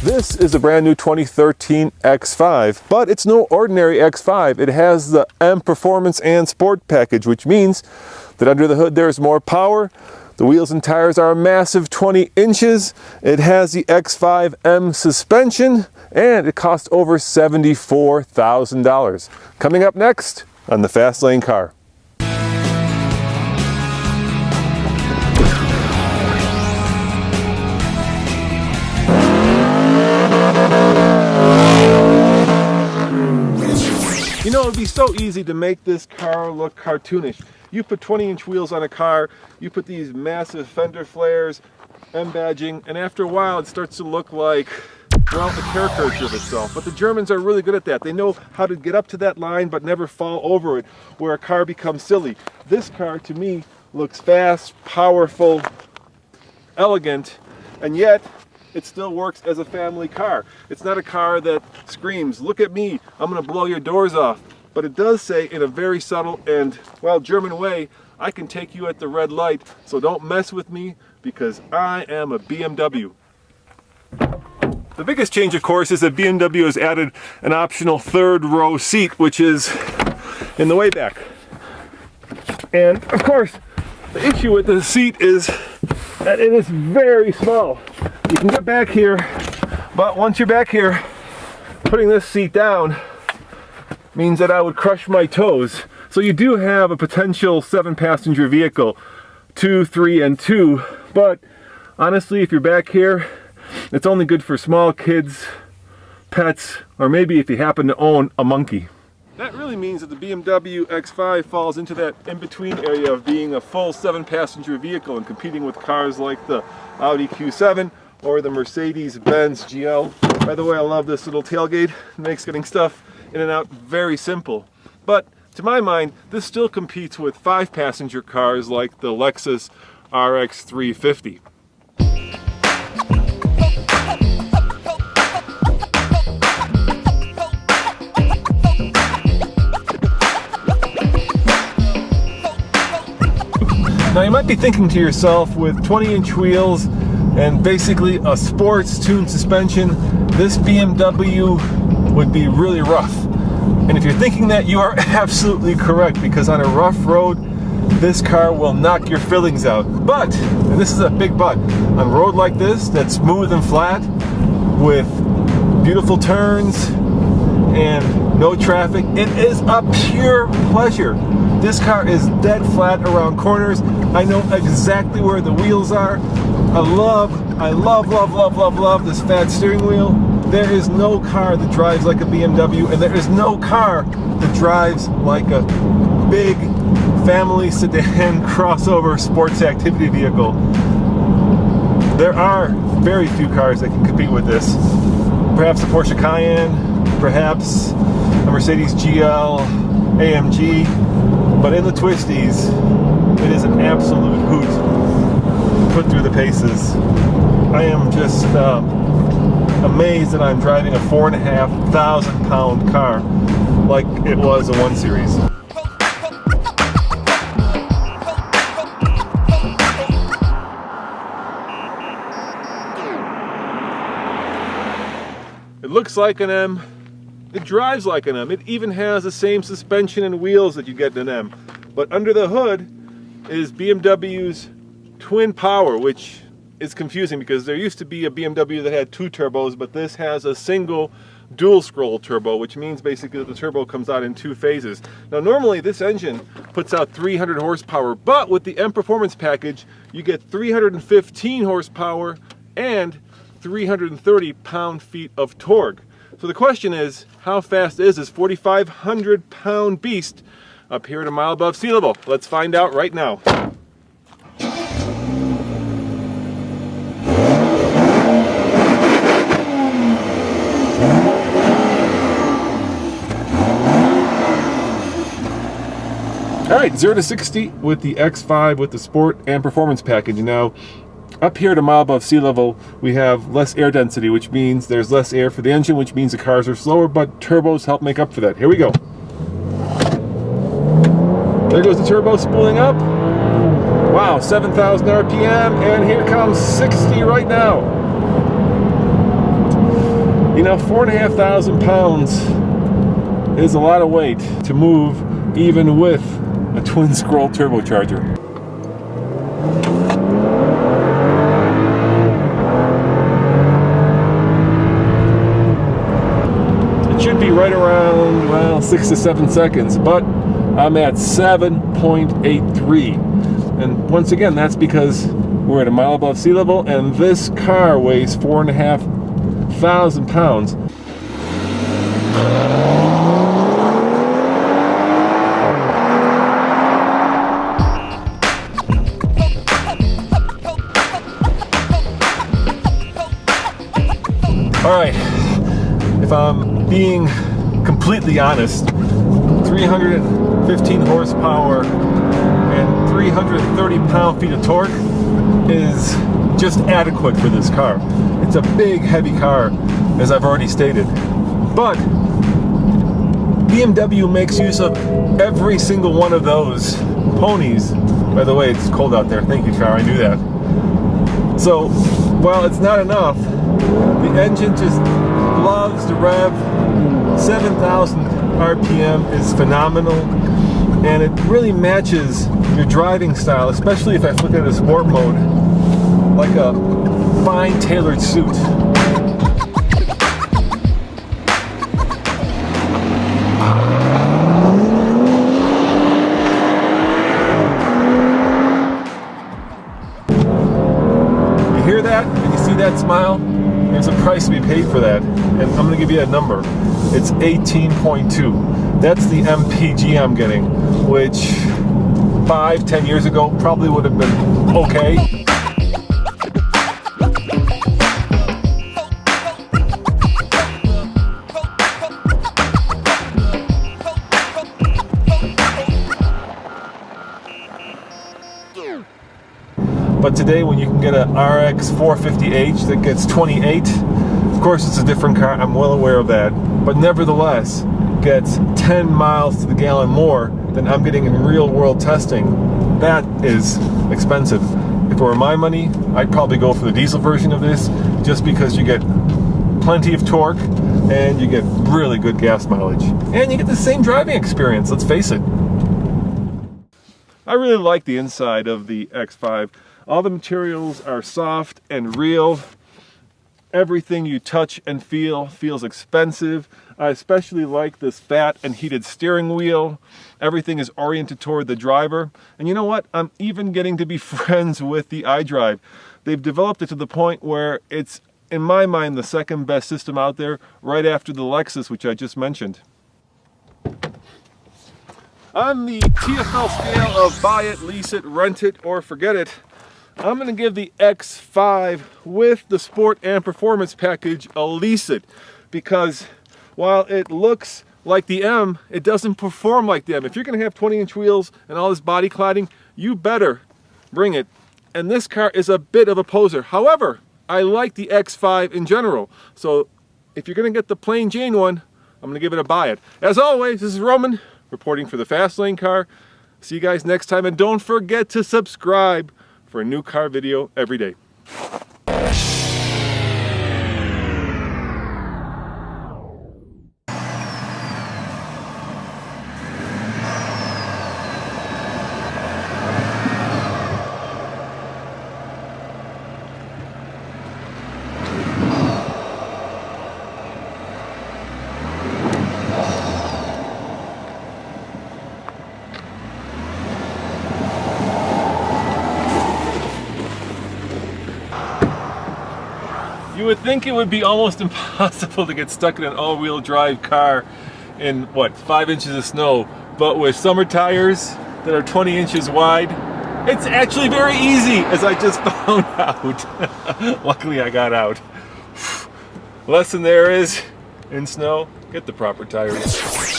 This is a brand new 2013 X5, but it's no ordinary X5. It has the M Performance and Sport package, which means that under the hood there's more power. The wheels and tires are a massive 20 inches. It has the X5 M suspension, and it costs over $74,000. Coming up next on the Fast Lane Car. You know, it would be so easy to make this car look cartoonish. You put 20-inch wheels on a car, you put these massive fender flares, M badging, and after a while it starts to look like, well, a caricature of itself. But the Germans are really good at that. They know how to get up to that line but never fall over it, where a car becomes silly. This car, to me, looks fast, powerful, elegant, and yet it still works as a family car. It's not a car that screams, "Look at me, I'm gonna blow your doors off." But it does say in a very subtle and, well, German way, "I can take you at the red light, so don't mess with me because I am a BMW." The biggest change, of course, is that BMW has added an optional third row seat, which is in the way back. And of course, the issue with the seat is that it is very small. You can get back here, but once you're back here, putting this seat down means that I would crush my toes. So you do have a potential 7-passenger vehicle, 2, 3, and 2, but honestly, if you're back here, it's only good for small kids, pets, or maybe if you happen to own a monkey. That really means that the BMW X5 falls into that in-between area of being a full 7-passenger vehicle and competing with cars like the Audi Q7 or the Mercedes-Benz GL. By the way, I love this little tailgate. It makes getting stuff in and out very simple. But to my mind, this still competes with 5-passenger cars like the Lexus RX 350. Now you might be thinking to yourself, with 20-inch wheels and basically a sports tuned suspension, this BMW would be really rough. And if you're thinking that, you are absolutely correct, because on a rough road, this car will knock your fillings out. But, and this is a big but, on a road like this that's smooth and flat with beautiful turns and no traffic, it is a pure pleasure. This car is dead flat around corners. I know exactly where the wheels are. I love this fat steering wheel. There is no car that drives like a BMW, and there is no car that drives like a big family sedan crossover sports activity vehicle. There are very few cars that can compete with this. Perhaps a Porsche Cayenne, perhaps a Mercedes GL, AMG, but in the twisties, it is an absolute hoot to put through the paces. I am just amazed that I'm driving a 4,500-pound car like it was a 1 Series. It looks like an M. It drives like an M. It even has the same suspension and wheels that you get in an M. But under the hood is BMW's twin power, which is confusing because there used to be a BMW that had 2 turbos, but this has a single dual scroll turbo, which means basically that the turbo comes out in 2 phases. Now normally this engine puts out 300 horsepower, but with the M Performance package, you get 315 horsepower and 330 pound-feet of torque. So the question is, how fast is this 4,500-pound beast up here at a mile above sea level? Let's find out right now. Alright, 0 to 60 with the X5 with the Sport and Performance package. Now, up here at a mile above sea level, we have less air density, which means there's less air for the engine, which means the cars are slower, but turbos help make up for that. Here we go. There goes the turbo spooling up. Wow, 7,000 RPM, and here comes 60 right now. You know, 4,500 pounds is a lot of weight to move even with a twin scroll turbocharger. It should be right around, well, 6 to 7 seconds, but I'm at 7.83. And once again, that's because we're at a mile above sea level and this car weighs 4,500 pounds. Alright, if I'm being completely honest, 315 horsepower and 330 pound-feet of torque is just adequate for this car. It's a big, heavy car, as I've already stated. But BMW makes use of every single one of those ponies. By the way, it's cold out there. Thank you, car. I knew that. So, while it's not enough, the engine just loves to rev. 7,000 RPM is phenomenal, and it really matches your driving style, especially if I flip it into sport mode, like a fine tailored suit. You hear that? And you see that smile? There's a price to be paid for that, and I'm going to give you a number. It's 18.2. That's the MPG I'm getting, which 5-10 years ago probably would have been okay. But today, when you can get a RX 450h that gets 28, of course it's a different car, I'm well aware of that, but nevertheless gets 10 miles to the gallon more than I'm getting in real world testing. That is expensive. If it were my money, I'd probably go for the diesel version of this, just because you get plenty of torque and you get really good gas mileage. And you get the same driving experience, let's face it. I really like the inside of the X5. All the materials are soft and real. Everything you touch and feel feels expensive. I especially like this fat and heated steering wheel. Everything is oriented toward the driver. And you know what? I'm even getting to be friends with the iDrive. They've developed it to the point where it's, in my mind, the second best system out there, right after the Lexus, which I just mentioned. On the TFL scale of buy it, lease it, rent it, or forget it, I'm going to give the X5 with the Sport and Performance package a lease it, because while it looks like the M, it doesn't perform like the M. If you're going to have 20-inch wheels and all this body cladding, you better bring it. And this car is a bit of a poser. However, I like the X5 in general. So if you're going to get the plain Jane one, I'm going to give it a buy it. As always, this is Roman reporting for the Fast Lane Car. See you guys next time, and don't forget to subscribe for a new car video every day. You would think it would be almost impossible to get stuck in an all-wheel drive car in, what, 5 inches of snow, but with summer tires that are 20 inches wide, it's actually very easy, as I just found out. Luckily I got out. Lesson there is, in snow, get the proper tires.